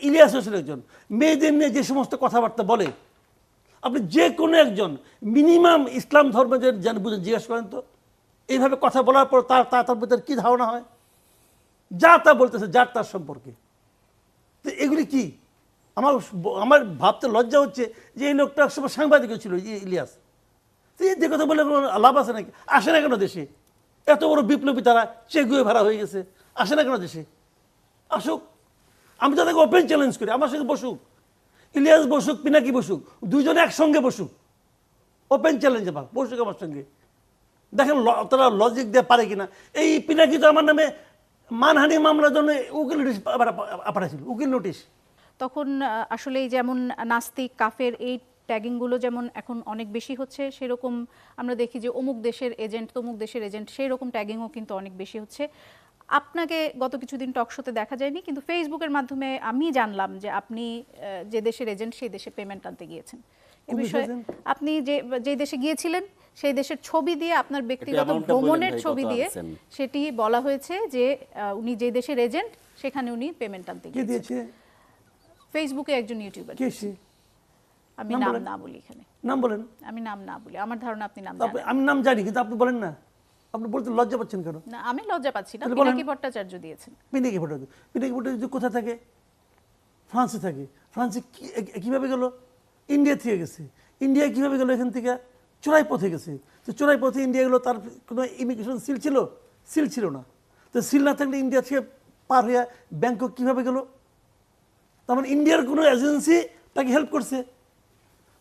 ইলিয়াস হোসেন একজন মেয়েদের নিয়ে যে সমস্ত কথাবার্তা বলে, আপনি যে কোনো একজন মিনিমাম ইসলাম ধর্মের যেন বুঝে জিজ্ঞেস করেন তো, এইভাবে কথা বলার পর তার ভিতরে কী ধারণা হয়, যা তা বলতেছে যার তার সম্পর্কে। তো এগুলি কি আমার ভাবতে লজ্জা হচ্ছে যে এই লোকটা একসময় সাংবাদিকও ছিল ইলিয়াস। তো এই কথা বলে কোনো লাভ আছে নাকি? আসে না কেন দেশে? এত বড় বিপ্লবী তারা চেগুয়ে ভাড়া হয়ে গেছে, আসে না কেন দেশে? আসুক, আমি তাদেরকে ওপেন চ্যালেঞ্জ করি, আমার সঙ্গে বসুক, ইলিয়াস বসুক, পিনাকি বসুক, দুইজনে একসঙ্গে বসুক, ওপেন চ্যালেঞ্জ আমার, বসুক আমার সঙ্গে, দেখেন তারা লজিক দিয়ে পারে কিনা। এই পিনাকি তো আমার নামে মানহানি মামলার জন্য উকিল নোটিশ পাঠাইছিল, উকিল নোটিশ। তখন আসলে যেমন নাস্তিক কাফের এই ট্যাগিংগুলো যেমন এখন অনেক বেশি হচ্ছে, সেরকম আমরা দেখি যে অমুক দেশের এজেন্ট তমুক দেশের এজেন্ট, সেই রকম ট্যাগিংও কিন্তু অনেক বেশি হচ্ছে। আপনাকে গত কিছুদিন টকশোতে দেখা যায়নি, কিন্তু ফেসবুকের মাধ্যমে আমি জানলাম যে আপনি যে দেশের এজেন্ট সেই দেশে পেমেন্ট আনতে গিয়েছেন। এ বিষয়ে আপনি যে দেশে গিয়েছিলেন সেই দেশের ছবি দিয়ে, আপনার ব্যক্তিগত ভ্রমণের ছবি দিয়ে সেটি বলা হয়েছে যে উনি যে দেশের এজেন্ট সেখানে উনি পেমেন্ট আনতে গিয়েছেন। ফেসবুকে একজন ইউটিউবার, আমি নাম না বলি এখানে, নাম বলেন, আমি নাম না বলি, আমার ধারণা আপনি নাম জানেন। আমি নাম জানি কিন্তু আপনি বলেন না, আপনি বলতে লজ্জা পাচ্ছেন কেন? না, আমি লজ্জা পাচ্ছি না। পিনাকি ভট্টাচার্য দিয়েছেন। পিনাকি ভট্টাচার্য কোথায় থাকে? ফ্রান্সে থাকে। ফ্রান্সে কিভাবে গেল? ইন্ডিয়া থেকে গেছে। ইন্ডিয়া কিভাবে গেল? এখান থেকে চোরাই পথে গেছে। তো চোরাই পথে ইন্ডিয়া গেলো, তার কোনো ইমিগ্রেশন সিল ছিল? সিল ছিল না। তো সিল না থাকলে ইন্ডিয়া থেকে পার হয়ে ব্যাংকক কিভাবে গেল? তার মানে ইন্ডিয়ার কোনো এজেন্সি তাকে হেল্প করছে।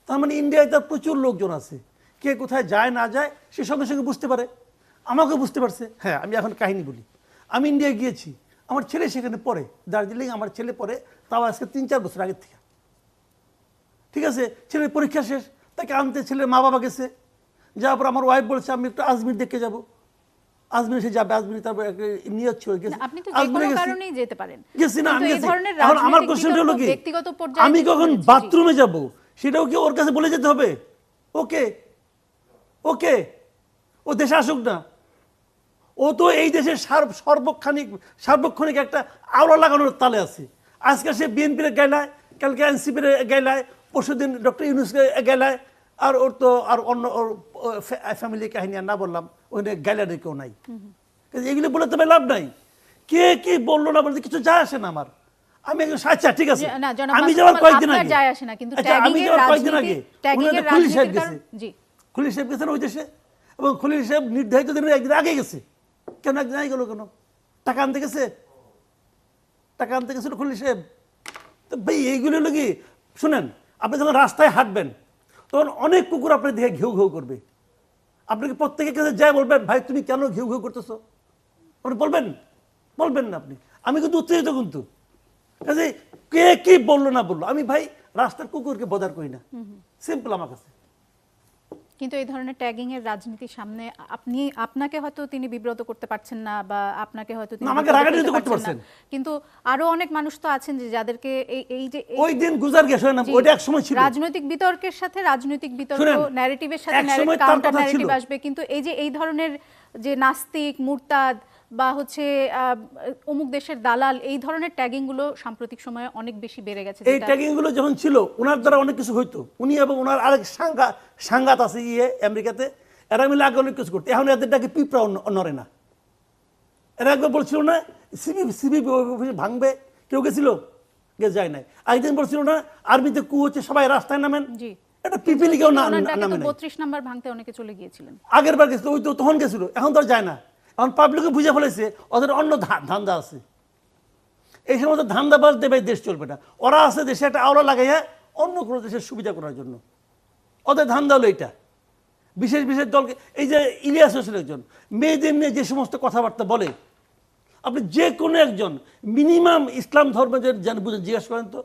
তার মানে ইন্ডিয়ায় তার প্রচুর লোকজন আছে, কে কোথায় যায় না যায় সে সঙ্গে সঙ্গে বুঝতে পারে। আমাকেও বুঝতে পারছে। হ্যাঁ, আমি এখন কাহিনী বলি। আমি ইন্ডিয়া গিয়েছি, আমার ছেলে সেখানে পড়ে, দার্জিলিং আমার ছেলে পড়ে, তাও আজকে 3-4 বছর আগের থেকে। ঠিক আছে, ছেলের পরীক্ষা শেষ, তাকে আনতে ছেলের মা বাবা গেছে। যাওয়ার পর আমার ওয়াইফ বলছে আমি একটু আজমির দেখে যাব। আজমির সে যাবে, আজমির তারপর নিয়ত ছিল গেছে। আপনি তো যে কোনো কারণেই যেতে পারেন। গেছি না, আমি গেছি। এখন আমার কোশ্চেন হলো কি, আমি কখন বাথরুমে যাব সেটাও কি ওর কাছে বলে যেতে হবে? ওকে ওকে, ও দেশে আসুক না, ও তো এই দেশের সার্বক্ষণিক একটা আওলা লাগানোর তালে আছে। আজকে সে বিএনপির গাইলায়, কালকে এনসিপির গাইলায়, পরশুদিন ডক্টর ইউনূসকে গাইলায়, আর ওর তো আর অন্য ওর ফ্যামিলি কাহিনী আর না বললাম, ওখানে গাইলার কেউ নাই। এগুলো বলে তবে লাভ নাই। কে কি বললো না বলতে কিছু যায় আসে না আমার। আমি আচ্ছা ঠিক আছে, আমি যাওয়ার কয়েকদিন আগে, আমি যাওয়ার কয়েকদিন আগে খলিল সাহেব গেছে, খলিল সাহেব গেছেন ওই দেশে, এবং খলিল সাহেব নির্ধারিত দিনের একদিন আগে গেছে। কেন একদিন আগে গেল কেন? টাকা আনতে গেছে, টাকা আনতে গেছিল খলিল সাহেব। তো ভাই এইগুলো হলো কি, শুনেন, আপনি যখন রাস্তায় হাঁটবেন তখন অনেক কুকুর আপনি দেখে ঘেউ ঘেউ করবে। আপনাকে প্রত্যেকের কাছে যাই বলবেন ভাই তুমি কেন ঘেউ ঘেউ করতেছো, আপনি বলবেন? বলবেন না আপনি। আমি কিন্তু উত্তেজিত, কিন্তু কাজে কে কি বললো না বললো, আমি ভাই রাস্তার কুকুরকে বদার করি না, সিম্পল আমার কাছে। কিন্তু এই ধরনের ট্যাগিং এর রাজনীতির সামনে আপনাকে হয়তো তিনি বিব্রত করতে পারছেন না, বা আপনাকে হয়তো তিনি আমাকে রাগান্বিত করতে পারছেন, কিন্তু আরো অনেক মানুষ তো আছেন যে যাদেরকে এই যে ওই দিন গুজার গেছে না, ওইটা এক সময় ছিল। রাজনৈতিক বিতর্কের সাথে রাজনৈতিক বিতর্ক, ন্যারেটিভের সাথে কাউন্টার ন্যারেটিভ আসবে, কিন্তু এই ধরনের যে নাস্তিক, মুরতাদ বা হচ্ছে অমুক দেশের দালাল, এই ধরনের ট্যাগিং গুলো সাম্প্রতিক সময়ে অনেক বেশি বেড়ে গেছে। এই ট্যাগিং গুলো যখন ছিল ওনার দ্বারা অনেক কিছু হইতো, উনি এবং ওনার আরেক সাংঘাত আছে আমেরিকাতে, এরা মিলে আগে অনেক কিছু করতো। এখন এদেরটাকে পিঁপড়া নড়ে না। এরা একবার বলছিল না সিবি ভাঙবে, কেউ গেছিল? যায় নাই। আরেকদিন বলছিল না আর্মিতে কু হচ্ছে, সবাই রাস্তায় নামেন, এটা পিপিলি কেউ নামে না। 32 নাম্বার ভাঙতে অনেকে চলে গিয়েছিলেন, আগের বার গেছিল, ওই তো তখন গেছিল, এখন তো আর যায় না। এখন পাবলিকে বুঝে ফেলেছে ওদের অন্য ধান্দা আছে। এই সমস্ত ধান্দাবাজ দেবে দেশ চলবে না। ওরা আছে দেশে একটা আওলা লাগাইয়া অন্য কোনো দেশের সুবিধা করার জন্য, ওদের ধান্দা হলো এইটা। বিশেষ বিশেষ দলকে, এই যে ইলিয়াস হোসেন একজন মেয়েদের নিয়ে যে সমস্ত কথাবার্তা বলে, আপনি যে কোনো একজন মিনিমাম ইসলাম ধর্মের যেন বুঝে জিজ্ঞেস করেন তো,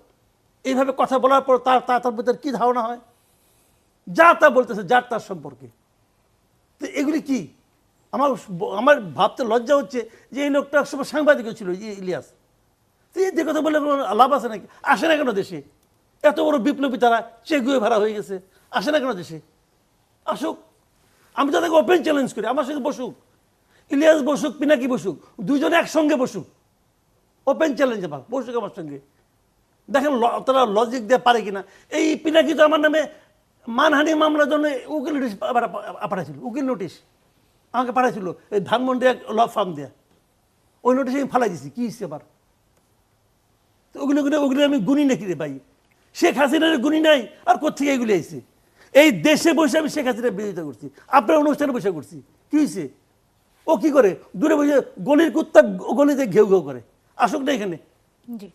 এইভাবে কথা বলার পর তার ভিতরে কী ধারণা হয়, যা তা বলতেছে যার তার সম্পর্কে। তো এগুলি কি আমার ভাবতে লজ্জা হচ্ছে যে এই লোকটা একসময় সাংবাদিকও ছিল ইলিয়াস। তো এই কথা বলে কোনো লাভ আছে নাকি? আসে না কেন দেশে? এত বড় বিপ্লবী তারা চেগুয়ে ভাড়া হয়ে গেছে, আসে না কেন দেশে? আসুক, আমি তাদেরকে ওপেন চ্যালেঞ্জ করি, আমার সঙ্গে বসুক, ইলিয়াস বসুক, পিনাকি বসুক, দুইজনে একসঙ্গে বসুক, ওপেন চ্যালেঞ্জ আমার, বসুক আমার সঙ্গে, দেখেন তারা লজিক দিয়ে পারে কিনা। এই পিনাকি তো আমার নামে মানহানি মামলার জন্য উকিল নোটিশ পাঠাইছিল, উকিল নোটিশ আমাকে পাঠাইছিল এই ধানমন্ডি এক ল ফার্ম দিয়ে। ওই নোটিশে আমি ফালাই দিছি, কি হচ্ছে আবার? তো ওগুলো ওগুলো আমি গুনি নাকি রে ভাই? শেখ হাসিনার গুনি নাই, আর কোথেকে এগুলি আইছে? এই দেশে বসে আমি শেখ হাসিনার বিরোধিতা করছি, আপনার অনুষ্ঠানে বসে করছি, কি হয়েছে? ও কি করে? দূরে বসে গলির কুত্তা গলিতে ঘেউ ঘেউ করে, আসুক না এখানে। জি।